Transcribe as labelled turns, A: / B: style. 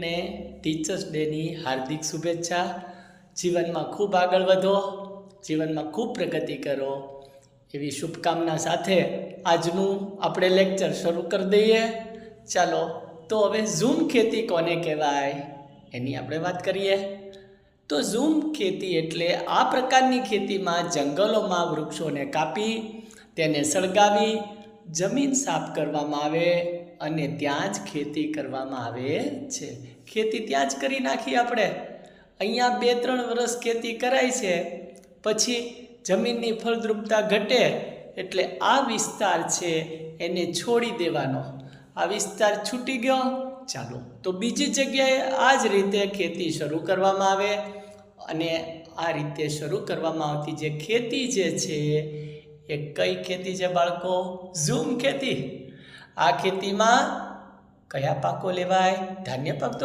A: ને ટીચર્સ ડેની હાર્દિક શુભેચ્છા। જીવનમાં ખૂબ આગળ વધો, જીવનમાં ખૂબ પ્રગતિ કરો એવી શુભકામના સાથે આજનું આપણે લેક્ચર શરૂ કરી દઈએ। ચાલો તો હવે ઝૂમ ખેતી કોને કહેવાય એની આપણે વાત કરીએ। તો ઝૂમ ખેતી એટલે આ પ્રકારની ખેતીમાં જંગલોમાં વૃક્ષોને કાપી તેને સળગાવી જમીન સાફ કરવામાં આવે અને ત્યાં જ ખેતી કરવામાં આવે છે। ખેતી ત્યાં જ કરી નાખી આપણે। અહીંયા 2-3 વર્ષ ખેતી કરાય છે, પછી જમીનની ફળદ્રુપતા ઘટે એટલે આ વિસ્તાર છે એને છોડી દેવાનો। આ વિસ્તાર છૂટી ગયો, ચાલો તો બીજી જગ્યાએ આ જ રીતે ખેતી શરૂ કરવામાં આવે। અને આ રીતે શરૂ કરવામાં આવતી જે ખેતી જે છે એ કઈ ખેતી છે બાળકો? ઝૂમ ખેતી। આ ખેતીમાં કયા પાકો લેવાય? ધાન્ય પાક તો